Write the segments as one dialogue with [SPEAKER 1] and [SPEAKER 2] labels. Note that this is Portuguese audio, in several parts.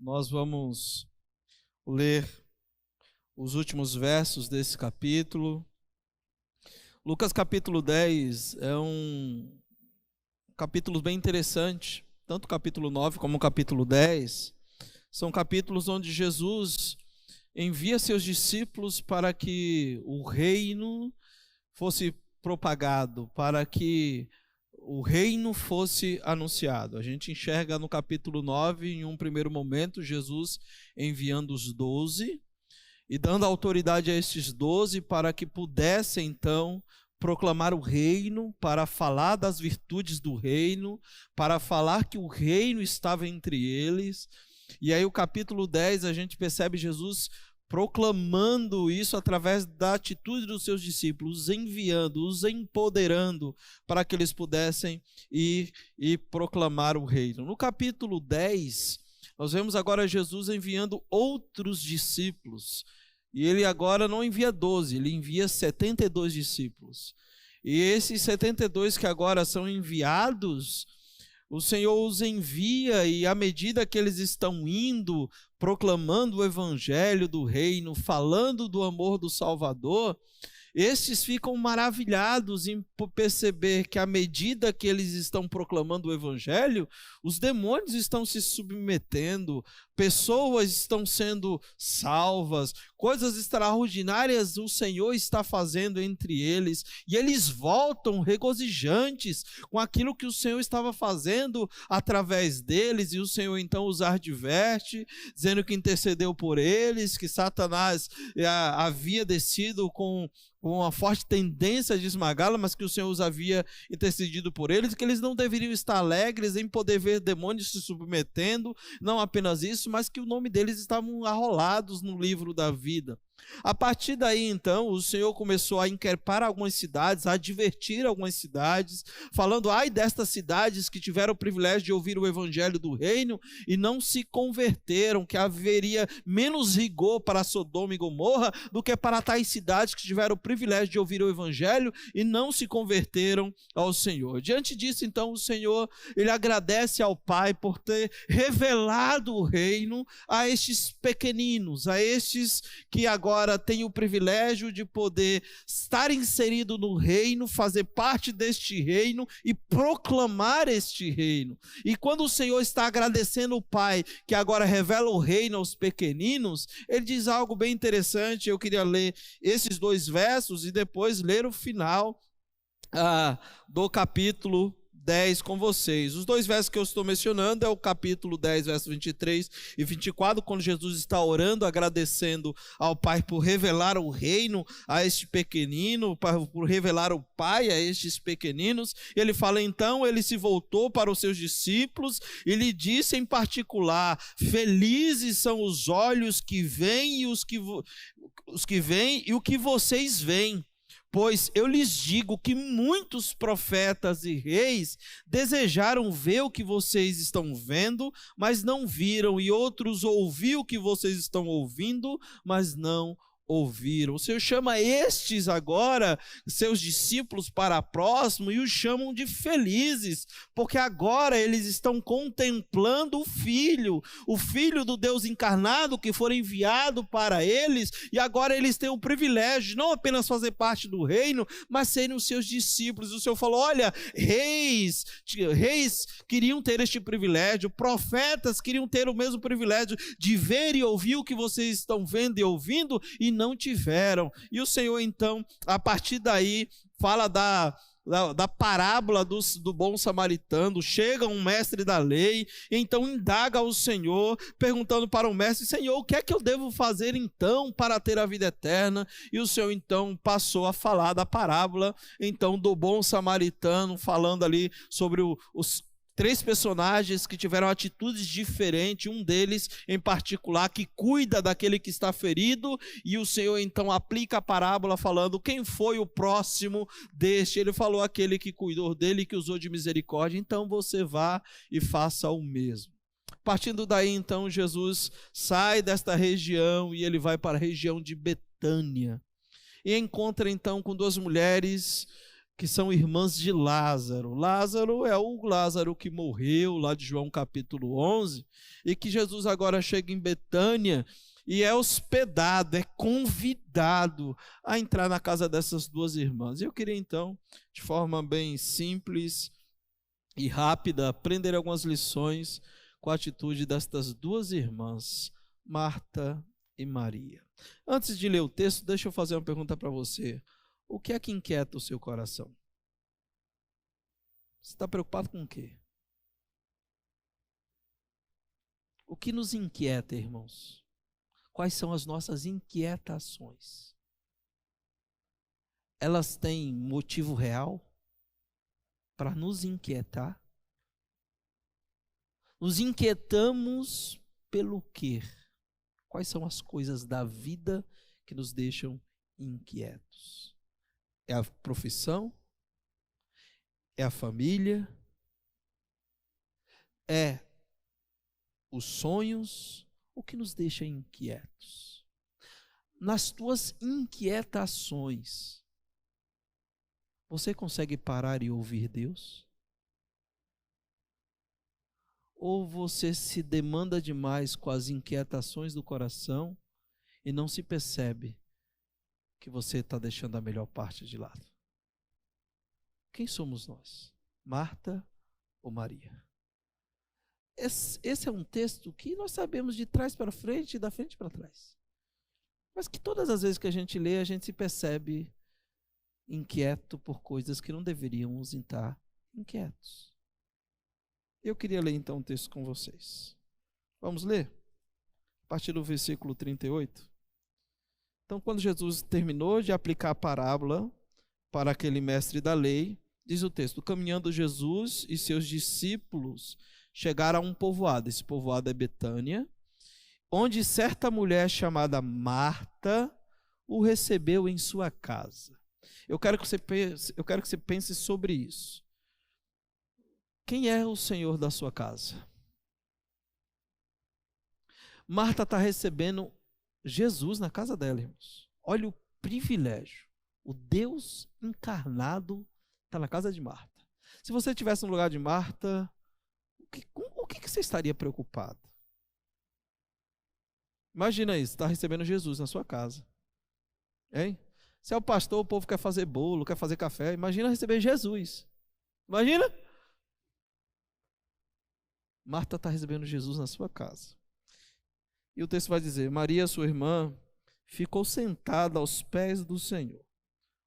[SPEAKER 1] Nós vamos ler os últimos versos desse capítulo. Lucas capítulo 10 é um capítulo bem interessante, tanto o capítulo 9 como o capítulo 10. São capítulos onde Jesus envia seus discípulos para que o reino fosse propagado, para que o reino fosse anunciado. A gente enxerga no capítulo 9, em um primeiro momento, Jesus enviando os 12 e dando autoridade a estes 12 para que pudessem, então, proclamar o reino, para falar das virtudes do reino, para falar que o reino estava entre eles. E aí o capítulo 10 a gente percebe Jesus proclamando isso através da atitude dos seus discípulos, os enviando, os empoderando para que eles pudessem ir e proclamar o reino. No capítulo 10, nós vemos agora Jesus enviando outros discípulos. E ele agora não envia 12, ele envia 72 discípulos. E esses 72 que agora são enviados, o Senhor os envia, e à medida que eles estão indo, proclamando o evangelho do reino, falando do amor do Salvador, estes ficam maravilhados em perceber que à medida que eles estão proclamando o evangelho, os demônios estão se submetendo, pessoas estão sendo salvas, coisas extraordinárias o Senhor está fazendo entre eles, e eles voltam regozijantes com aquilo que o Senhor estava fazendo através deles, e o Senhor então os adverte, dizendo que intercedeu por eles, que Satanás havia descido com uma forte tendência de esmagá-la, mas que o Senhor os havia intercedido por eles, que eles não deveriam estar alegres em poder ver demônios se submetendo, não apenas isso, mas que o nome deles estavam arrolados no livro da vida. A partir daí, então, o Senhor começou a inquérpar algumas cidades, a advertir algumas cidades, falando, ai destas cidades que tiveram o privilégio de ouvir o evangelho do reino e não se converteram, que haveria menos rigor para Sodoma e Gomorra do que para tais cidades que tiveram o privilégio de ouvir o evangelho e não se converteram ao Senhor. Diante disso, então, o Senhor, ele agradece ao Pai por ter revelado o reino a estes pequeninos, a estes que agora tem o privilégio de poder estar inserido no reino, fazer parte deste reino e proclamar este reino. E quando o Senhor está agradecendo o Pai, que agora revela o reino aos pequeninos, ele diz algo bem interessante. Eu queria ler esses 2 versos e depois ler o final do capítulo 10 com vocês. Os 2 versos que eu estou mencionando é o capítulo 10, versos 23 e 24, quando Jesus está orando, agradecendo ao Pai por revelar o reino a este pequenino, por revelar o Pai a estes pequeninos. Ele fala, então, ele se voltou para os seus discípulos e lhe disse em particular, felizes são os olhos que veem e os que veem e o que vocês veem. Pois eu lhes digo que muitos profetas e reis desejaram ver o que vocês estão vendo, mas não viram, e outros ouviram o que vocês estão ouvindo, mas não ouviram. O Senhor chama estes agora, seus discípulos, para próximo e os chamam de felizes, porque agora eles estão contemplando o Filho do Deus encarnado que foi enviado para eles, e agora eles têm o privilégio de não apenas fazer parte do reino, mas serem os seus discípulos. O Senhor falou, olha, reis queriam ter este privilégio, profetas queriam ter o mesmo privilégio de ver e ouvir o que vocês estão vendo e ouvindo, e não tiveram. E o Senhor, então, a partir daí, fala da parábola do bom samaritano. Chega um mestre da lei, e então indaga ao Senhor, perguntando para o mestre, Senhor, o que é que eu devo fazer então para ter a vida eterna? E o Senhor então passou a falar da parábola então do bom samaritano, falando ali sobre os 3 personagens que tiveram atitudes diferentes, um deles em particular que cuida daquele que está ferido, e o Senhor então aplica a parábola falando quem foi o próximo deste. Ele falou aquele que cuidou dele, que usou de misericórdia, então você vá e faça o mesmo. Partindo daí então Jesus sai desta região e ele vai para a região de Betânia e encontra então com 2 mulheres que são irmãs de Lázaro. Lázaro é o Lázaro que morreu, lá de João capítulo 11, e que Jesus agora chega em Betânia e é hospedado, é convidado a entrar na casa dessas duas irmãs. Eu queria então, de forma bem simples e rápida, aprender algumas lições com a atitude destas duas irmãs, Marta e Maria. Antes de ler o texto, deixa eu fazer uma pergunta para você. O que é que inquieta o seu coração? Você está preocupado com o quê? O que nos inquieta, irmãos? Quais são as nossas inquietações? Elas têm motivo real para nos inquietar? Nos inquietamos pelo quê? Quais são as coisas da vida que nos deixam inquietos? É a profissão? É a família? É os sonhos? O que nos deixa inquietos? Nas tuas inquietações, você consegue parar e ouvir Deus? Ou você se demanda demais com as inquietações do coração e não se percebe que você está deixando a melhor parte de lado? Quem somos nós? Marta ou Maria? Esse é um texto que nós sabemos de trás para frente e da frente para trás. Mas que todas as vezes que a gente lê, a gente se percebe inquieto por coisas que não deveríamos estar inquietos. Eu queria ler então um texto com vocês. Vamos ler? A partir do versículo 38. Então, quando Jesus terminou de aplicar a parábola para aquele mestre da lei, diz o texto: caminhando Jesus e seus discípulos chegaram a um povoado. Esse povoado é Betânia, onde certa mulher chamada Marta o recebeu em sua casa. Eu quero que você pense sobre isso. Quem é o Senhor da sua casa? Marta está recebendo Jesus na casa dela, irmãos. Olha o privilégio. O Deus encarnado está na casa de Marta. Se você estivesse no lugar de Marta, o que você estaria preocupado? Imagina isso, está recebendo Jesus na sua casa. Hein? Se é o pastor, o povo quer fazer bolo, quer fazer café. Imagina receber Jesus. Imagina? Marta está recebendo Jesus na sua casa. E o texto vai dizer: Maria, sua irmã, ficou sentada aos pés do Senhor,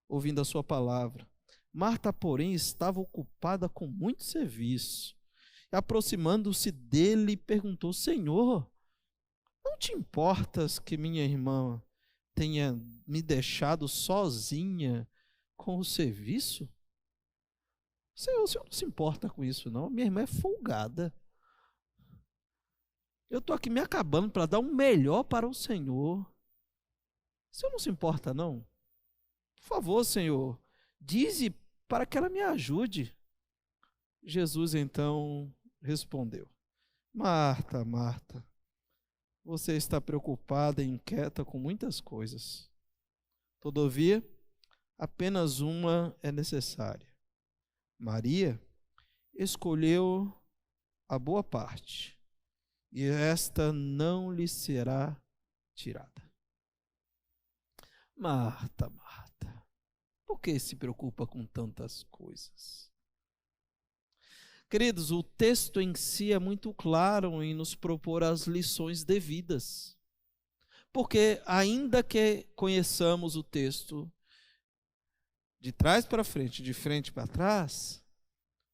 [SPEAKER 1] ouvindo a sua palavra. Marta, porém, estava ocupada com muito serviço. E, aproximando-se dele, perguntou: Senhor, não te importas que minha irmã tenha me deixado sozinha com o serviço? Senhor, o senhor não se importa com isso, não? Minha irmã é folgada. Eu estou aqui me acabando para dar o melhor para o Senhor. O senhor não se importa, não? Por favor, Senhor, dize para que ela me ajude. Jesus então respondeu: Marta, Marta, você está preocupada e inquieta com muitas coisas. Todavia, apenas uma é necessária. Maria escolheu a boa parte, e esta não lhe será tirada. Marta, Marta, por que se preocupa com tantas coisas? Queridos, o texto em si é muito claro em nos propor as lições devidas. Porque ainda que conheçamos o texto de trás para frente, de frente para trás,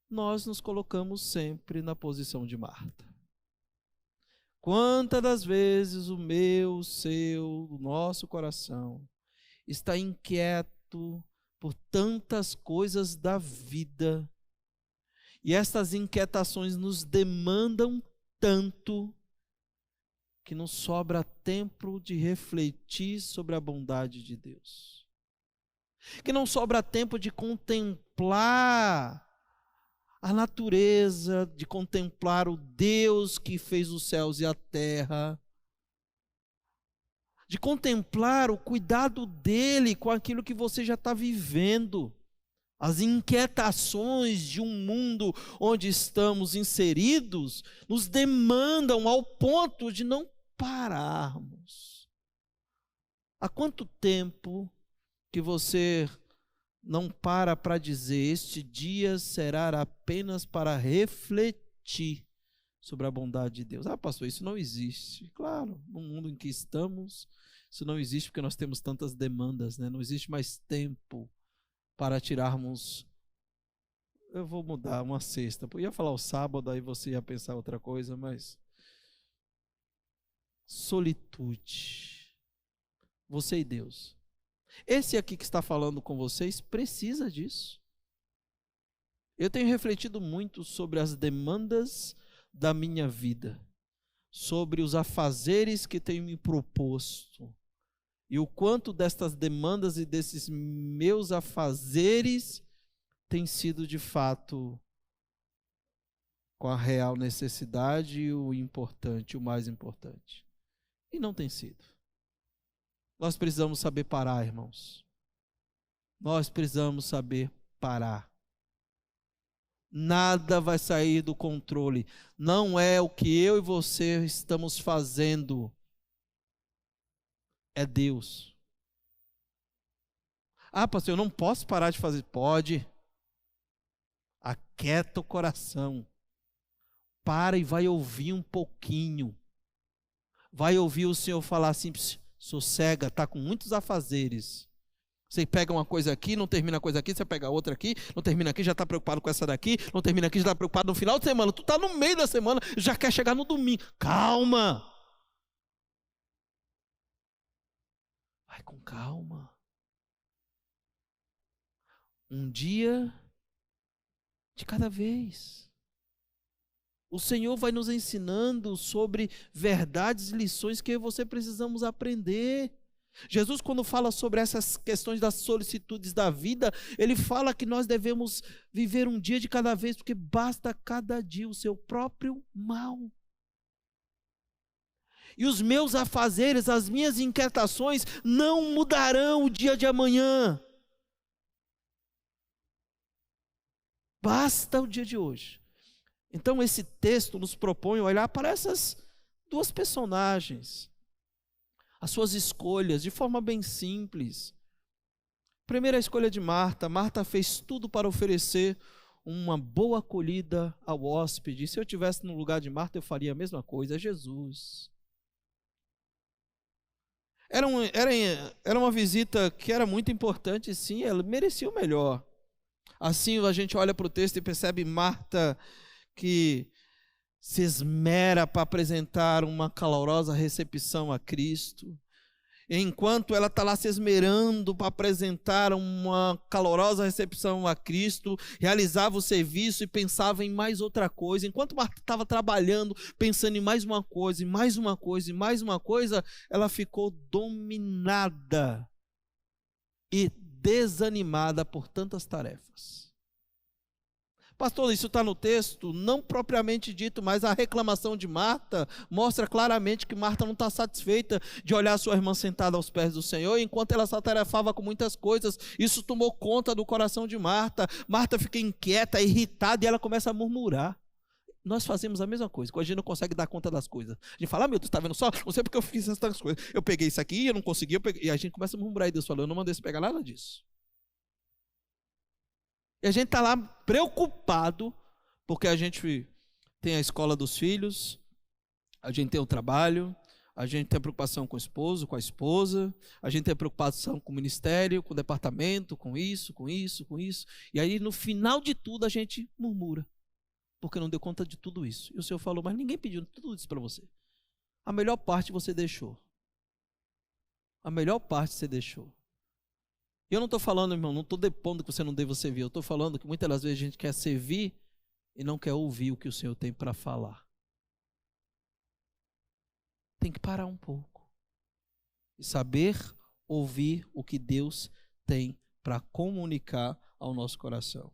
[SPEAKER 1] nós nos colocamos sempre na posição de Marta. Quantas das vezes o meu, o seu, o nosso coração está inquieto por tantas coisas da vida, e estas inquietações nos demandam tanto que não sobra tempo de refletir sobre a bondade de Deus, que não sobra tempo de contemplar a natureza, de contemplar o Deus que fez os céus e a terra, de contemplar o cuidado dele com aquilo que você já está vivendo. As inquietações de um mundo onde estamos inseridos nos demandam ao ponto de não pararmos. Há quanto tempo que você não para dizer: este dia será apenas para refletir sobre a bondade de Deus? Ah, pastor, isso não existe. Claro, no mundo em que estamos, isso não existe porque nós temos tantas demandas, né? Não existe mais tempo para tirarmos. Eu vou mudar uma sexta. Eu ia falar o sábado, aí você ia pensar outra coisa, mas solitude. Você e Deus. Esse aqui que está falando com vocês precisa disso. Eu tenho refletido muito sobre as demandas da minha vida, sobre os afazeres que tenho me proposto, e o quanto destas demandas e desses meus afazeres tem sido de fato com a real necessidade e o importante, o mais importante. E não tem sido. Nós precisamos saber parar, irmãos. Nós precisamos saber parar. Nada vai sair do controle. Não é o que eu e você estamos fazendo. É Deus. Ah, pastor, eu não posso parar de fazer. Pode. Aquieta o coração. Para e vai ouvir um pouquinho. Vai ouvir o Senhor falar assim: sossega, está com muitos afazeres. Você pega uma coisa aqui, não termina a coisa aqui, você pega outra aqui, não termina aqui, já está preocupado com essa daqui, não termina aqui, já está preocupado no final de semana. Tu está no meio da semana, já quer chegar no domingo. Calma. Vai com calma. Um dia de cada vez. O Senhor vai nos ensinando sobre verdades e lições que eu e você precisamos aprender. Jesus, quando fala sobre essas questões das solicitudes da vida, ele fala que nós devemos viver um dia de cada vez, porque basta cada dia o seu próprio mal. E os meus afazeres, as minhas inquietações não mudarão o dia de amanhã. Basta o dia de hoje. Então esse texto nos propõe olhar para essas duas personagens, as suas escolhas, de forma bem simples. Primeira escolha de Marta. Marta fez tudo para oferecer uma boa acolhida ao hóspede. Se eu estivesse no lugar de Marta, eu faria a mesma coisa. É Jesus. Era uma visita que era muito importante, sim, ela merecia o melhor. Assim a gente olha para o texto e percebe Marta que se esmera para apresentar uma calorosa recepção a Cristo. Enquanto ela está lá se esmerando para apresentar uma calorosa recepção a Cristo, realizava o serviço e pensava em mais outra coisa. Enquanto Marta estava trabalhando, pensando em mais uma coisa, e mais uma coisa, e mais uma coisa, ela ficou dominada e desanimada por tantas tarefas. Pastor, isso está no texto, não propriamente dito, mas a reclamação de Marta mostra claramente que Marta não está satisfeita de olhar sua irmã sentada aos pés do Senhor, enquanto ela se atarefava com muitas coisas. Isso tomou conta do coração de Marta. Marta fica inquieta, irritada, e ela começa a murmurar. Nós fazemos a mesma coisa, quando a gente não consegue dar conta das coisas. A gente fala: meu Deus, está vendo só? Não sei porque eu fiz essas coisas. Eu peguei isso aqui, eu não consegui, e a gente começa a murmurar, e Deus falou: eu não mandei você pegar nada disso. E a gente está lá preocupado, porque a gente tem a escola dos filhos, a gente tem o trabalho, a gente tem a preocupação com o esposo, com a esposa, a gente tem a preocupação com o ministério, com o departamento, com isso, com isso, com isso. E aí no final de tudo a gente murmura, porque não deu conta de tudo isso. E o Senhor falou: mas ninguém pediu tudo isso para você. A melhor parte você deixou. A melhor parte você deixou. E eu não estou falando, irmão, não estou depondo que você não deva servir. Eu estou falando que muitas das vezes a gente quer servir e não quer ouvir o que o Senhor tem para falar. Tem que parar um pouco e saber ouvir o que Deus tem para comunicar ao nosso coração.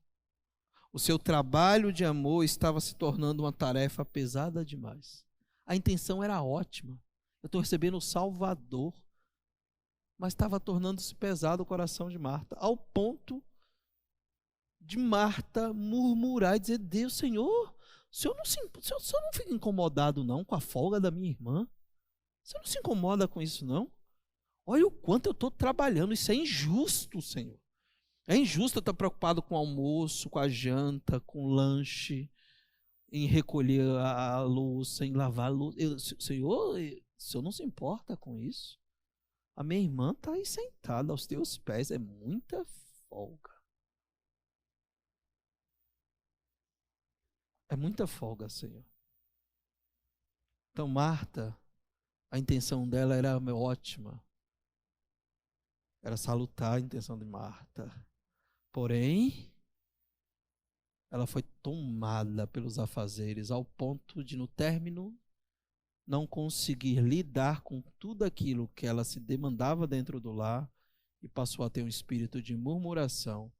[SPEAKER 1] O seu trabalho de amor estava se tornando uma tarefa pesada demais. A intenção era ótima. Eu estou recebendo o Salvador. Mas estava tornando-se pesado o coração de Marta, ao ponto de Marta murmurar e dizer: Deus, Senhor, o senhor não fica incomodado não com a folga da minha irmã? O senhor não se incomoda com isso não? Olha o quanto eu estou trabalhando, isso é injusto, Senhor. É injusto eu estar preocupado com o almoço, com a janta, com o lanche, em recolher a louça, em lavar a louça. Senhor, o senhor não se importa com isso? A minha irmã está aí sentada aos teus pés, é muita folga. É muita folga, Senhor. Então, Marta, a intenção dela era ótima. Era salutar a intenção de Marta. Porém, ela foi tomada pelos afazeres ao ponto de, no término, não conseguir lidar com tudo aquilo que ela se demandava dentro do lar e passou a ter um espírito de murmuração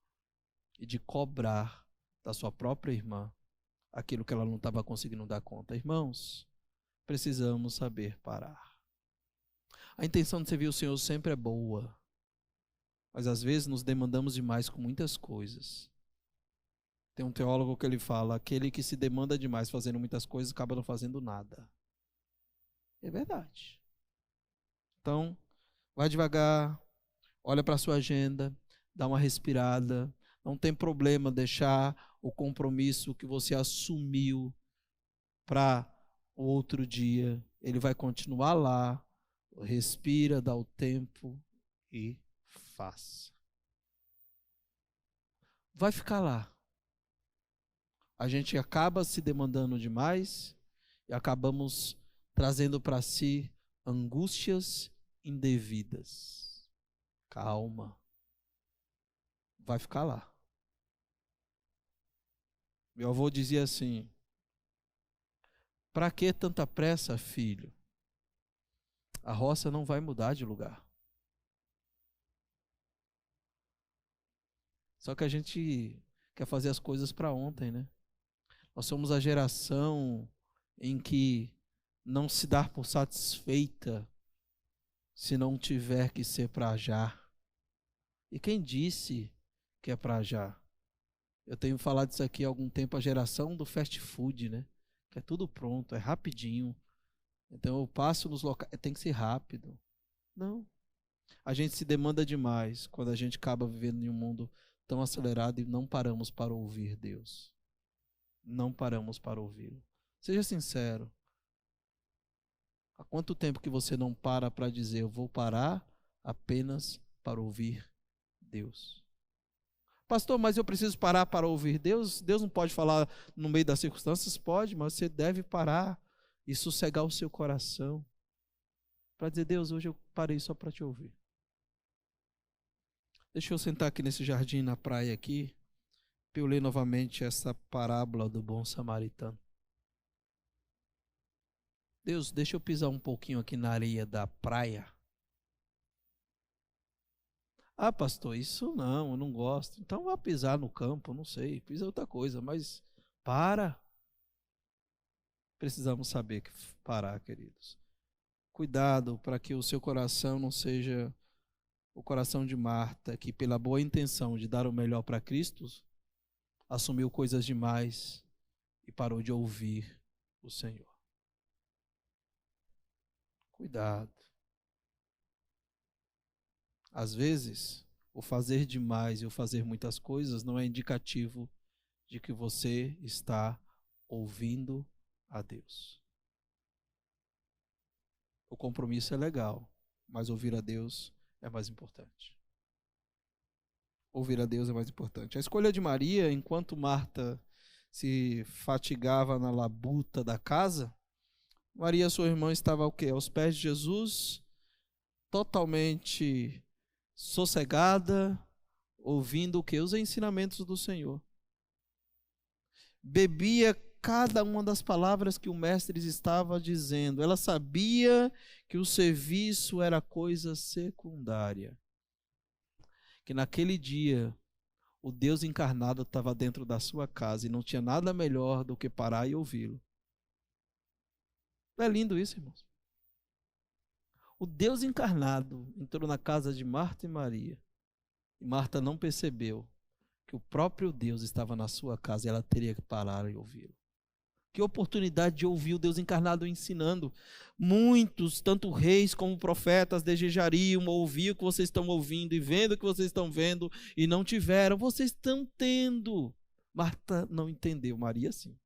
[SPEAKER 1] e de cobrar da sua própria irmã aquilo que ela não estava conseguindo dar conta. Irmãos, precisamos saber parar. A intenção de servir o Senhor sempre é boa, mas às vezes nos demandamos demais com muitas coisas. Tem um teólogo que ele fala: aquele que se demanda demais fazendo muitas coisas acaba não fazendo nada. É verdade. Então, vai devagar, olha para a sua agenda, dá uma respirada. Não tem problema deixar o compromisso que você assumiu para o outro dia. Ele vai continuar lá. Respira, dá o tempo e faça. Vai ficar lá. A gente acaba se demandando demais e acabamos trazendo para si angústias indevidas. Calma. Vai ficar lá. Meu avô dizia assim: para que tanta pressa, filho? A roça não vai mudar de lugar. Só que a gente quer fazer as coisas para ontem, né? Nós somos a geração em que não se dá por satisfeita se não tiver que ser para já. E quem disse que é para já? Eu tenho falado isso aqui há algum tempo, a geração do fast food, né? Que é tudo pronto, é rapidinho. Então eu passo nos locais, tem que ser rápido. Não. A gente se demanda demais quando a gente acaba vivendo em um mundo tão acelerado e não paramos para ouvir Deus. Não paramos para ouvi-lo. Seja sincero. Há quanto tempo que você não para dizer: eu vou parar apenas para ouvir Deus? Pastor, mas eu preciso parar para ouvir Deus? Deus não pode falar no meio das circunstâncias? Pode, mas você deve parar e sossegar o seu coração para dizer: Deus, hoje eu parei só para te ouvir. Deixa eu sentar aqui nesse jardim na praia aqui, para eu ler novamente essa parábola do bom samaritano. Deus, deixa eu pisar um pouquinho aqui na areia da praia. Ah, pastor, isso não, eu não gosto. Então vá pisar no campo, não sei, pisa outra coisa, mas para. Precisamos saber que parar, queridos. Cuidado para que o seu coração não seja o coração de Marta, que pela boa intenção de dar o melhor para Cristo, assumiu coisas demais e parou de ouvir o Senhor. Cuidado. Às vezes, o fazer demais e o fazer muitas coisas não é indicativo de que você está ouvindo a Deus. O compromisso é legal, mas ouvir a Deus é mais importante. Ouvir a Deus é mais importante. A escolha de Maria, enquanto Marta se fatigava na labuta da casa, Maria, sua irmã, estava o quê? Aos pés de Jesus, totalmente sossegada, ouvindo o quê? Os ensinamentos do Senhor. Bebia cada uma das palavras que o mestre estava dizendo. Ela sabia que o serviço era coisa secundária. Que naquele dia o Deus encarnado estava dentro da sua casa e não tinha nada melhor do que parar e ouvi-lo. Não é lindo isso, irmãos? O Deus encarnado entrou na casa de Marta e Maria. E Marta não percebeu que o próprio Deus estava na sua casa e ela teria que parar e ouvi-lo. Que oportunidade de ouvir o Deus encarnado ensinando. Muitos, tanto reis como profetas, desejariam ouvir o que vocês estão ouvindo e vendo o que vocês estão vendo e não tiveram. Vocês estão tendo. Marta não entendeu, Maria sim.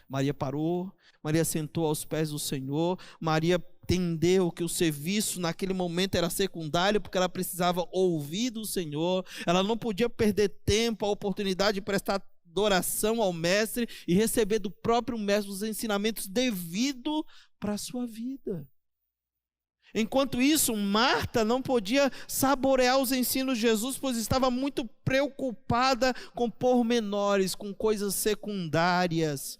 [SPEAKER 1] Maria parou, Maria sentou aos pés do Senhor, Maria entendeu que o serviço naquele momento era secundário, porque ela precisava ouvir do Senhor, ela não podia perder tempo, a oportunidade de prestar adoração ao Mestre e receber do próprio Mestre os ensinamentos devidos para a sua vida. Enquanto isso, Marta não podia saborear os ensinos de Jesus, pois estava muito preocupada com pormenores, com coisas secundárias.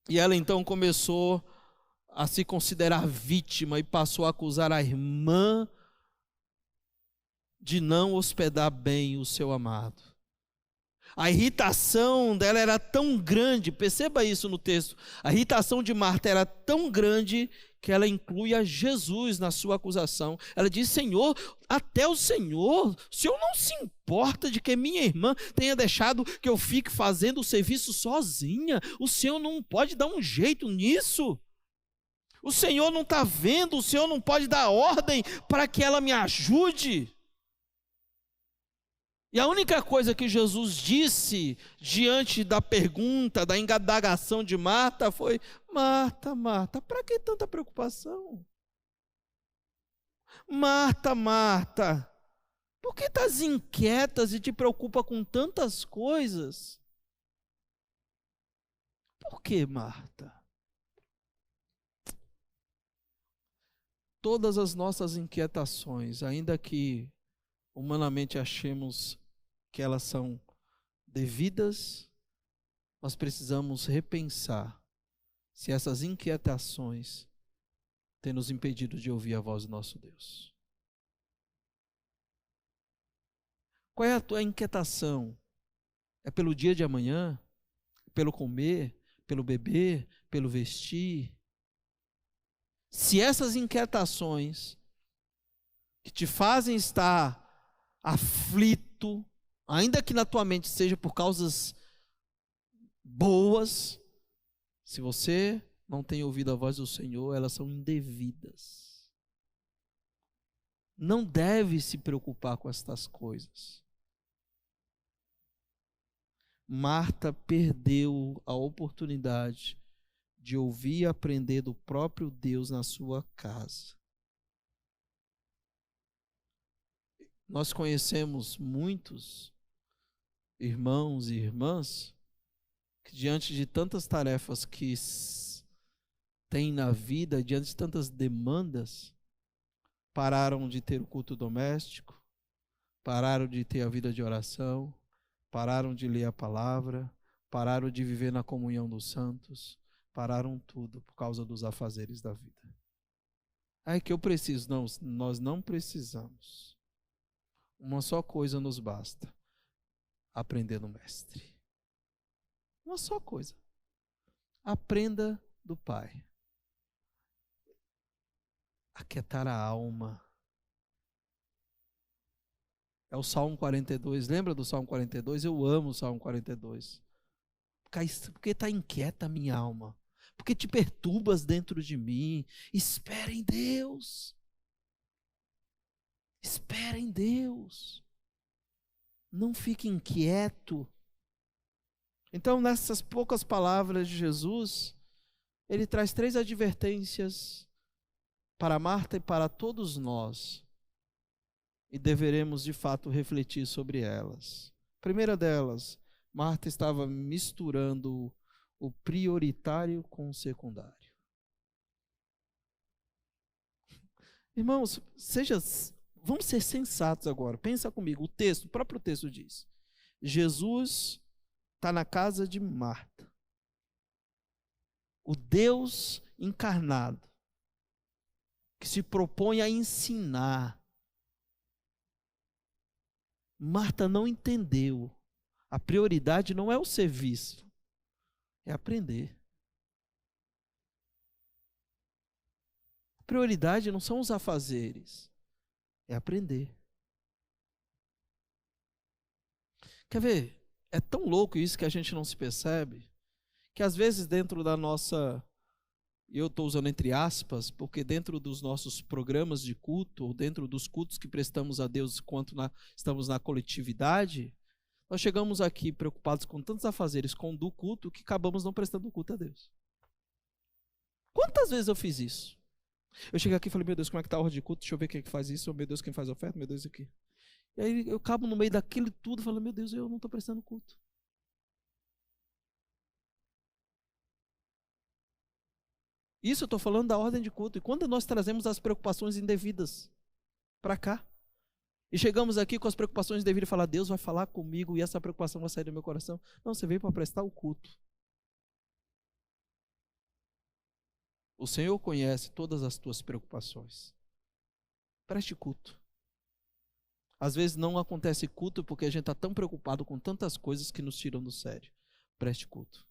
[SPEAKER 1] E ela então começou a se considerar vítima e passou a acusar a irmã de não hospedar bem o seu amado. A irritação dela era tão grande, perceba isso no texto, a irritação de Marta era tão grande que ela inclui a Jesus na sua acusação. Ela diz: Senhor, até o Senhor não se importa de que minha irmã tenha deixado que eu fique fazendo o serviço sozinha? O Senhor não pode dar um jeito nisso? O Senhor não está vendo? O Senhor não pode dar ordem para que ela me ajude? E a única coisa que Jesus disse diante da pergunta, da indagação de Marta foi: Marta, Marta, para que tanta preocupação? Marta, Marta, por que estás inquietas e te preocupa com tantas coisas? Por que, Marta? Todas as nossas inquietações, ainda que humanamente achemos que elas são devidas, nós precisamos repensar se essas inquietações têm nos impedido de ouvir a voz do nosso Deus. Qual é a tua inquietação? É pelo dia de amanhã? Pelo comer? Pelo beber? Pelo vestir? Se essas inquietações que te fazem estar aflito, ainda que na tua mente seja por causas boas, se você não tem ouvido a voz do Senhor, elas são indevidas. Não deve se preocupar com estas coisas. Marta perdeu a oportunidade de ouvir e aprender do próprio Deus na sua casa. Nós conhecemos muitos irmãos e irmãs que, diante de tantas tarefas que têm na vida, diante de tantas demandas, pararam de ter o culto doméstico, pararam de ter a vida de oração, pararam de ler a palavra, pararam de viver na comunhão dos santos, pararam tudo por causa dos afazeres da vida. É que eu preciso. Não, nós não precisamos. Uma só coisa nos basta: aprender no Mestre. Uma só coisa: aprenda do Pai. Aquietar a alma. É o Salmo 42. Lembra do Salmo 42? Eu amo o Salmo 42. Porque está inquieta a minha alma. Porque te perturbas dentro de mim. Espera em Deus. Espera em Deus. Não fique inquieto. Então, nessas poucas palavras de Jesus, ele traz 3 advertências para Marta e para todos nós. E deveremos, de fato, refletir sobre elas. A primeira delas: Marta estava misturando o prioritário com o secundário. Irmãos, vamos ser sensatos agora. Pensa comigo, o próprio texto diz: Jesus está na casa de Marta. O Deus encarnado, que se propõe a ensinar. Marta não entendeu. A prioridade não é o serviço, é aprender. A prioridade não são os afazeres, é aprender. Quer ver? É tão louco isso que a gente não se percebe, que às vezes dentro da nossa, e eu estou usando entre aspas, porque dentro dos nossos programas de culto, ou dentro dos cultos que prestamos a Deus enquanto estamos na coletividade, nós chegamos aqui preocupados com tantos afazeres com do culto que acabamos não prestando culto a Deus. Quantas vezes eu fiz isso? Eu cheguei aqui e falei, meu Deus, como é que está a ordem de culto? Deixa eu ver quem é que faz isso. Oh, meu Deus, quem faz oferta? Meu Deus, aqui. E aí eu acabo no meio daquilo tudo, falando, meu Deus, eu não estou prestando culto. Isso eu estou falando da ordem de culto. E quando nós trazemos as preocupações indevidas para cá, e chegamos aqui com as preocupações indevidas e falar, Deus vai falar comigo e essa preocupação vai sair do meu coração. Não, você veio para prestar o culto. O Senhor conhece todas as tuas preocupações. Preste culto. Às vezes não acontece culto porque a gente está tão preocupado com tantas coisas que nos tiram do sério. Preste culto.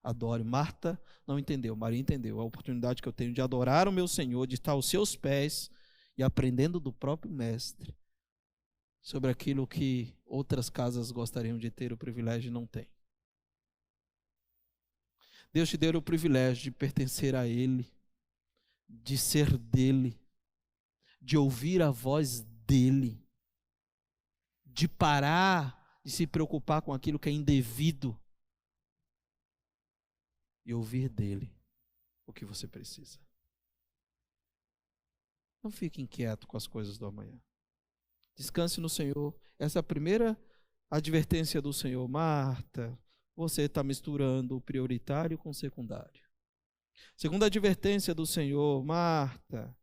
[SPEAKER 1] Adore. Marta não entendeu, Maria entendeu. A oportunidade que eu tenho de adorar o meu Senhor, de estar aos seus pés e aprendendo do próprio Mestre sobre aquilo que outras casas gostariam de ter o privilégio e não têm. Deus te deu o privilégio de pertencer a Ele, de ser dEle, de ouvir a voz dEle, de parar de se preocupar com aquilo que é indevido e ouvir dEle o que você precisa. Não fique inquieto com as coisas do amanhã. Descanse no Senhor. Essa é a primeira advertência do Senhor. Marta, você está misturando o prioritário com o secundário. Segunda advertência do Senhor. Marta,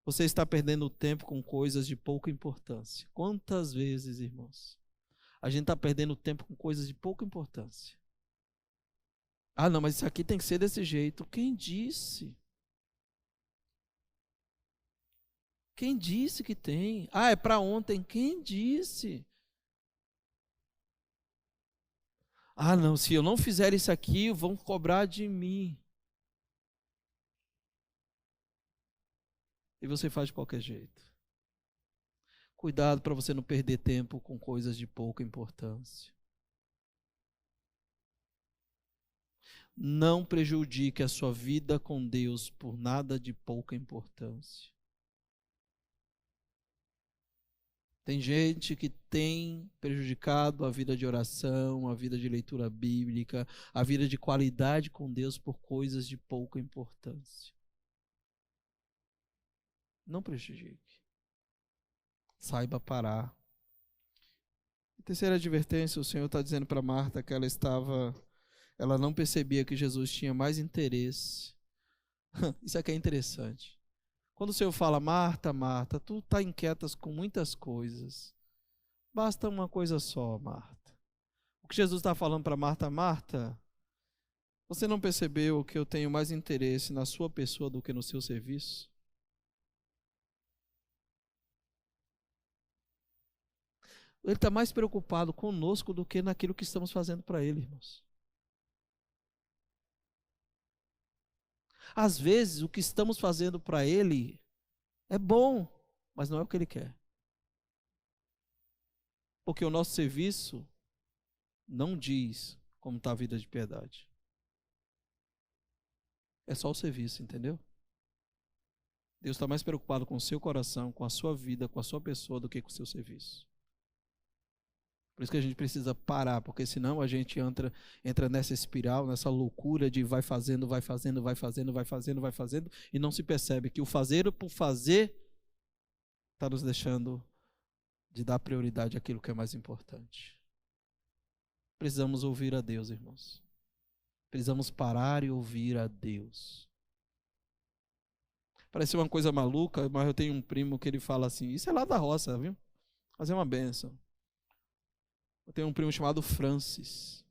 [SPEAKER 1] você está perdendo tempo com coisas de pouca importância. Quantas vezes, irmãos, a gente está perdendo tempo com coisas de pouca importância? Ah, não, mas isso aqui tem que ser desse jeito. Quem disse? Quem disse que tem? Ah, é para ontem. Quem disse? Ah, não, se eu não fizer isso aqui, vão cobrar de mim. E você faz de qualquer jeito. Cuidado para você não perder tempo com coisas de pouca importância. Não prejudique a sua vida com Deus por nada de pouca importância. Tem gente que tem prejudicado a vida de oração, a vida de leitura bíblica, a vida de qualidade com Deus por coisas de pouca importância. Não prejudique. Saiba parar. A terceira advertência, o Senhor está dizendo para Marta que ela não percebia que Jesus tinha mais interesse. Isso aqui é interessante. Quando o Senhor fala, Marta, Marta, tu está inquieta com muitas coisas. Basta uma coisa só, Marta. O que Jesus está falando para Marta, Marta, você não percebeu que eu tenho mais interesse na sua pessoa do que no seu serviço? Ele está mais preocupado conosco do que naquilo que estamos fazendo para Ele, irmãos. Às vezes, o que estamos fazendo para Ele é bom, mas não é o que Ele quer. Porque o nosso serviço não diz como está a vida de piedade. É só o serviço, entendeu? Deus está mais preocupado com o seu coração, com a sua vida, com a sua pessoa, do que com o seu serviço. Por isso que a gente precisa parar, porque senão a gente entra nessa espiral, nessa loucura de vai fazendo, vai fazendo, vai fazendo, vai fazendo, vai fazendo, e não se percebe que o fazer por fazer está nos deixando de dar prioridade àquilo que é mais importante. Precisamos ouvir a Deus, irmãos. Precisamos parar e ouvir a Deus. Parece uma coisa maluca, mas eu tenho um primo que ele fala assim, isso é lá da roça, viu? Mas é uma bênção. Eu tenho um primo chamado Francis.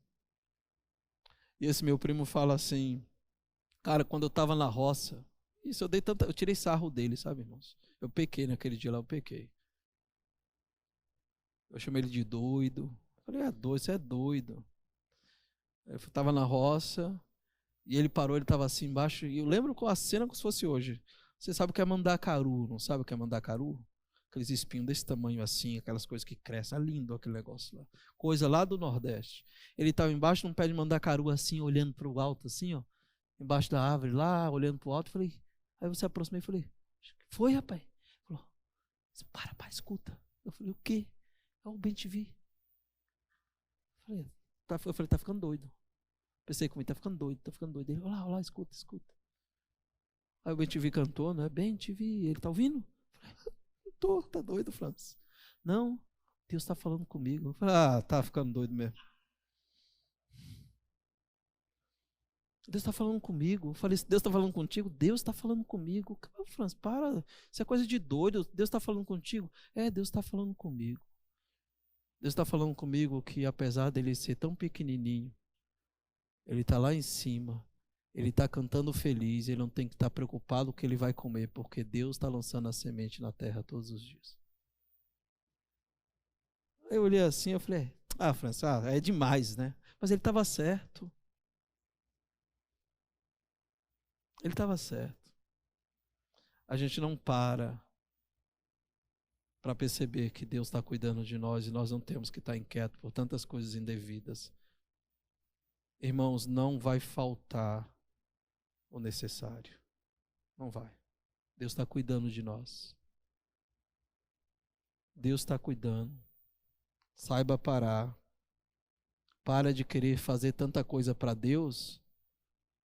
[SPEAKER 1] E esse meu primo fala assim, cara, quando eu estava na roça, eu tirei sarro dele, sabe, irmãos? Eu pequei naquele dia lá, eu pequei. Eu chamei ele de doido. Falei, doido, você é doido. Eu estava na roça, e ele parou, ele estava assim embaixo, e eu lembro com a cena como se fosse hoje. Você sabe o que é mandacaru, não sabe o que é mandacaru? aqueles espinhos desse tamanho assim, aquelas coisas que crescem. É lindo aquele negócio lá. Coisa lá do Nordeste. Ele estava embaixo de um pé de mandacaru assim, olhando para o alto assim, ó. Embaixo da árvore lá, olhando para o alto. Falei, aí você aproximei e falei, foi, rapaz? Ele falou, para, escuta. Eu falei, o quê? É o BenTV. Eu falei, tá ficando doido. Pensei comigo, tá ficando doido. Ele, olha lá, escuta. Aí o BenTV cantou, né? BenTV, ele tá ouvindo? Eu falei, tá doido, Francis. Não, Deus está falando comigo. Eu falei, tá ficando doido mesmo. Deus está falando comigo. Eu falei, Deus está falando contigo? Deus está falando comigo. Francis, para, isso é coisa de doido. Deus está falando contigo? Deus está falando comigo. Deus está falando comigo que apesar dele ser tão pequenininho, ele está lá em cima, ele está cantando feliz, ele não tem que estar preocupado com o que ele vai comer, porque Deus está lançando a semente na terra todos os dias. Eu olhei assim, eu falei, Francis, é demais, né? Mas ele estava certo. Ele estava certo. A gente não para perceber que Deus está cuidando de nós e nós não temos que estar inquietos por tantas coisas indevidas. Irmãos, não vai faltar o necessário. Não vai. Deus está cuidando de nós. Deus está cuidando. Saiba parar. Para de querer fazer tanta coisa para Deus,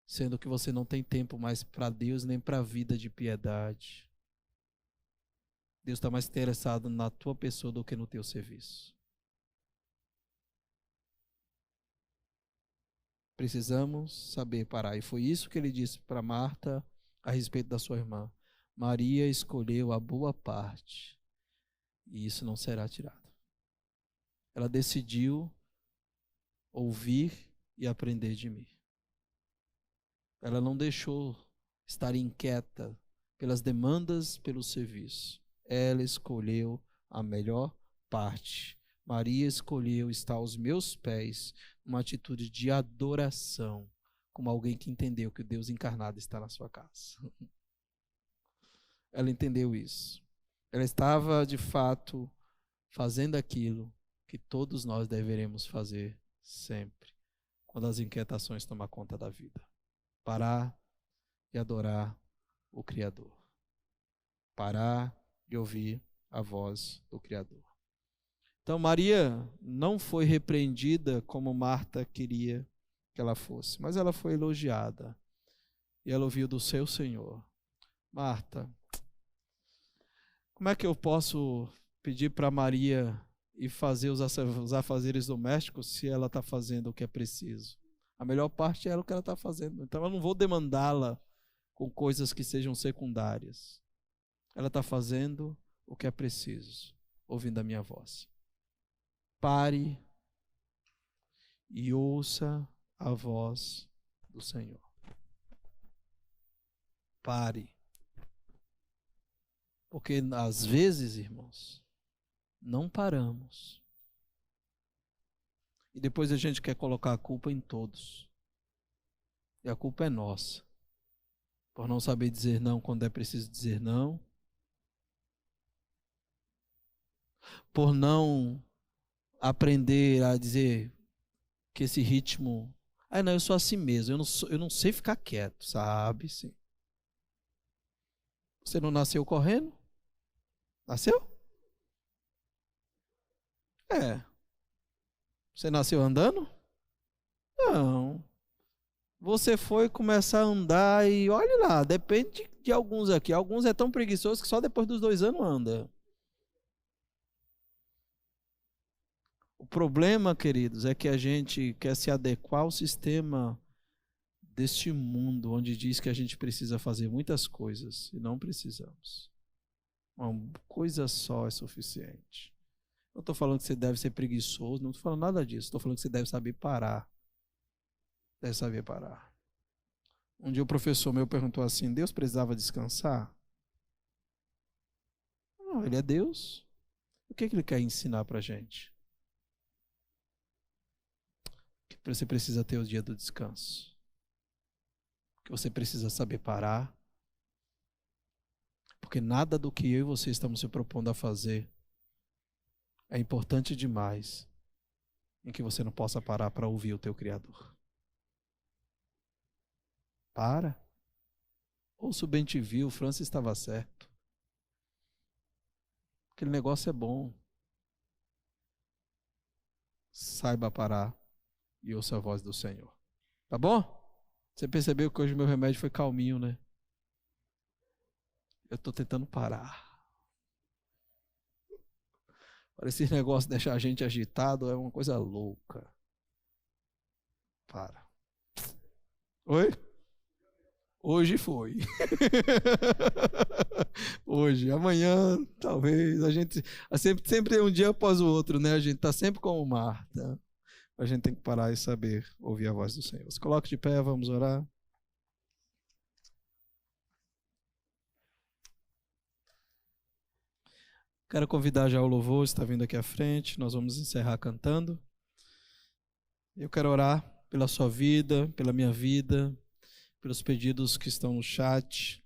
[SPEAKER 1] sendo que você não tem tempo mais para Deus nem para a vida de piedade. Deus está mais interessado na tua pessoa do que no teu serviço. Precisamos saber parar. E foi isso que ele disse para Marta a respeito da sua irmã. Maria escolheu a boa parte e isso não será tirado. Ela decidiu ouvir e aprender de mim. Ela não deixou estar inquieta pelas demandas, pelo serviço. Ela escolheu a melhor parte. Maria escolheu estar aos meus pés, uma atitude de adoração, como alguém que entendeu que o Deus encarnado está na sua casa. Ela entendeu isso. Ela estava, de fato, fazendo aquilo que todos nós deveremos fazer sempre, quando as inquietações tomam conta da vida. Parar e adorar o Criador. Parar e ouvir a voz do Criador. Então Maria não foi repreendida como Marta queria que ela fosse, mas ela foi elogiada. E ela ouviu do seu Senhor. Marta, como é que eu posso pedir para Maria ir fazer os afazeres domésticos se ela está fazendo o que é preciso? A melhor parte é o que ela está fazendo. Então eu não vou demandá-la com coisas que sejam secundárias. Ela está fazendo o que é preciso, ouvindo a minha voz. Pare e ouça a voz do Senhor. Pare. Porque às vezes, irmãos, não paramos. E depois a gente quer colocar a culpa em todos. E a culpa é nossa. Por não saber dizer não quando é preciso dizer não. Por não aprender a dizer que esse ritmo... não, eu sou assim mesmo. Eu não sei ficar quieto, sabe? Sim. Você não nasceu correndo? Nasceu? Você nasceu andando? Não. Você foi começar a andar e olhe lá, depende de alguns aqui. Alguns é tão preguiçoso que só depois dos 2 anos anda. O problema, queridos, é que a gente quer se adequar ao sistema deste mundo, onde diz que a gente precisa fazer muitas coisas e não precisamos. Uma coisa só é suficiente. Não estou falando que você deve ser preguiçoso, não estou falando nada disso. Estou falando que você deve saber parar. Deve saber parar. Um dia o professor meu perguntou assim, Deus precisava descansar? Não, ele é Deus. O que ele quer ensinar para a gente? Que você precisa ter o dia do descanso. Que você precisa saber parar. Porque nada do que eu e você estamos se propondo a fazer é importante demais em que você não possa parar para ouvir o teu Criador. Para. Ouça o bem-te-vi, o Francis estava certo. Aquele negócio é bom. Saiba parar e ouça a voz do Senhor. Tá bom? Você percebeu que hoje meu remédio foi calminho, né? Eu estou tentando parar. Para esse negócio deixar a gente agitado é uma coisa louca. Para. Oi? Hoje foi. Hoje, amanhã, talvez. A gente sempre é um dia após o outro, né? A gente está sempre como Marta. A gente tem que parar e saber ouvir a voz do Senhor. Se coloque de pé, vamos orar. Quero convidar já o louvor, está vindo aqui à frente. Nós vamos encerrar cantando. Eu quero orar pela sua vida, pela minha vida, pelos pedidos que estão no chat.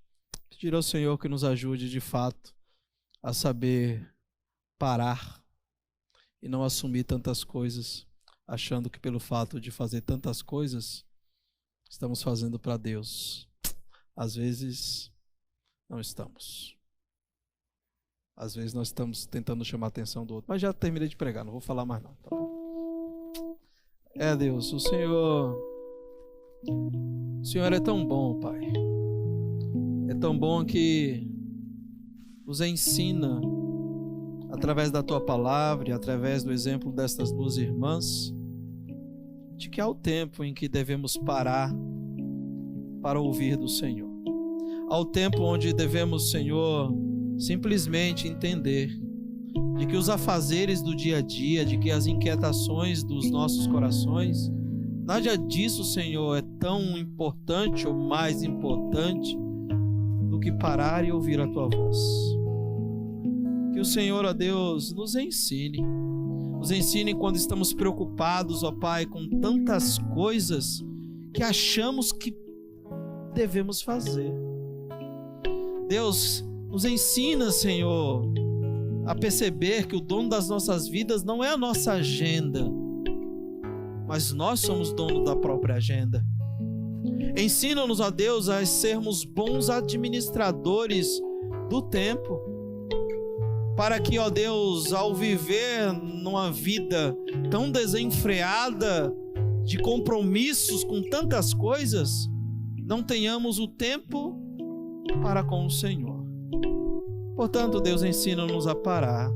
[SPEAKER 1] Pedir ao Senhor que nos ajude de fato a saber parar e não assumir tantas coisas, achando que pelo fato de fazer tantas coisas, estamos fazendo para Deus. Às vezes, não estamos. Às vezes nós estamos tentando chamar a atenção do outro. Mas já terminei de pregar, não vou falar mais não. Tá bom? Deus, o Senhor é tão bom, Pai. É tão bom que nos ensina, através da Tua palavra e através do exemplo destas duas irmãs, de que há o tempo em que devemos parar para ouvir do Senhor. Há o tempo onde devemos, Senhor, simplesmente entender de que os afazeres do dia a dia, de que as inquietações dos nossos corações, nada disso, Senhor, é tão importante ou mais importante do que parar e ouvir a Tua voz. Que o Senhor, ó Deus, nos ensine quando estamos preocupados, ó Pai, com tantas coisas que achamos que devemos fazer. Deus, nos ensina, Senhor, a perceber que o dono das nossas vidas não é a nossa agenda, mas nós somos dono da própria agenda. Ensina-nos, ó Deus, a sermos bons administradores do tempo, para que, ó Deus, ao viver numa vida tão desenfreada de compromissos com tantas coisas, não tenhamos o tempo para com o Senhor. Portanto, Deus, ensina-nos a parar.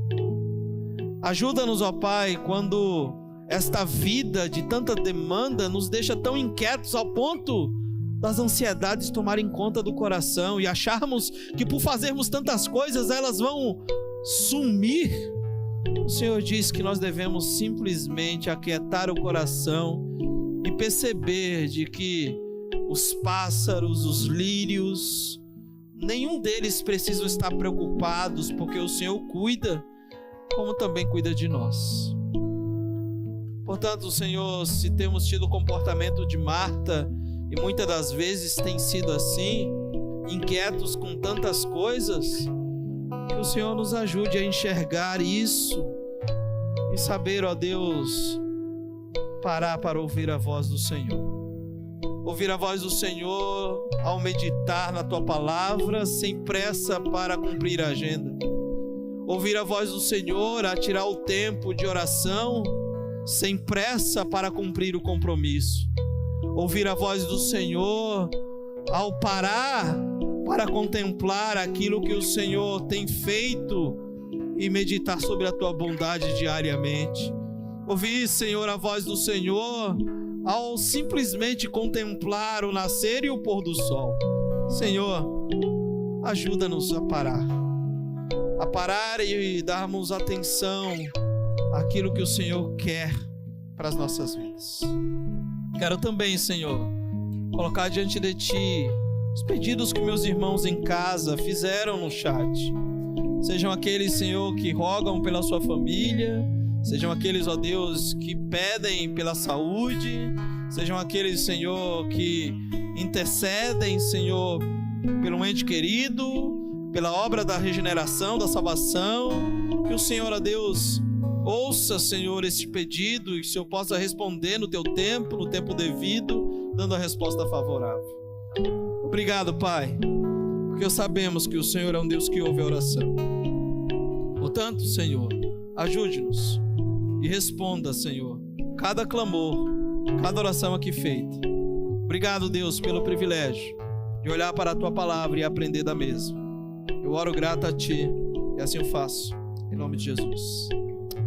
[SPEAKER 1] Ajuda-nos, ó Pai, quando esta vida de tanta demanda nos deixa tão inquietos ao ponto das ansiedades tomarem conta do coração e acharmos que por fazermos tantas coisas elas vão sumir. O Senhor diz que nós devemos simplesmente aquietar o coração e perceber de que os pássaros, os lírios, nenhum deles precisa estar preocupados, porque o Senhor cuida, como também cuida de nós. Portanto, Senhor, se temos tido o comportamento de Marta, e muitas das vezes tem sido assim, inquietos com tantas coisas, que o Senhor nos ajude a enxergar isso e saber, ó Deus, parar para ouvir a voz do Senhor. Ouvir a voz do Senhor ao meditar na Tua palavra, sem pressa para cumprir a agenda. Ouvir a voz do Senhor a tirar o tempo de oração, sem pressa para cumprir o compromisso. Ouvir a voz do Senhor ao parar para contemplar aquilo que o Senhor tem feito e meditar sobre a Tua bondade diariamente. Ouvir, Senhor, a voz do Senhor ao simplesmente contemplar o nascer e o pôr do sol. Senhor, ajuda-nos a parar e darmos atenção àquilo que o Senhor quer para as nossas vidas. Quero também, Senhor, colocar diante de Ti os pedidos que meus irmãos em casa fizeram no chat. Sejam aqueles, Senhor, que rogam pela sua família, sejam aqueles, ó Deus, que pedem pela saúde, sejam aqueles, Senhor, que intercedem, Senhor, pelo ente querido, pela obra da regeneração, da salvação. Que o Senhor, ó Deus, ouça, Senhor, este pedido e que o Senhor possa responder no teu tempo, no tempo devido, dando a resposta favorável. Obrigado, Pai, porque sabemos que o Senhor é um Deus que ouve a oração. Portanto, Senhor, ajude-nos e responda, Senhor, cada clamor, cada oração aqui feita. Obrigado, Deus, pelo privilégio de olhar para a Tua palavra e aprender da mesma. Eu oro grato a Ti e assim eu faço, em nome de Jesus.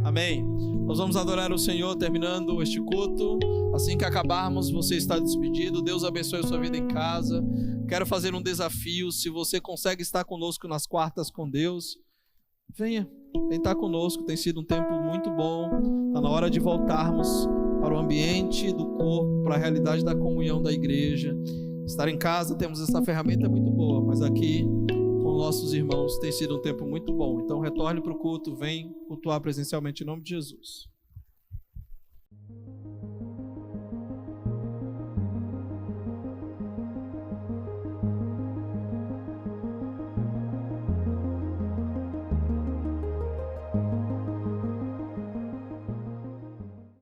[SPEAKER 1] Amém. Nós vamos adorar o Senhor terminando este culto. Assim que acabarmos, você está despedido. Deus abençoe a sua vida em casa. Quero fazer um desafio. Se você consegue estar conosco nas quartas com Deus, venha estar conosco. Tem sido um tempo muito bom. Está na hora de voltarmos para o ambiente do corpo, para a realidade da comunhão da igreja. Estar em casa, temos essa ferramenta muito boa, mas aqui com nossos irmãos tem sido um tempo muito bom. Então retorne para o culto, vem cultuar presencialmente em nome de Jesus.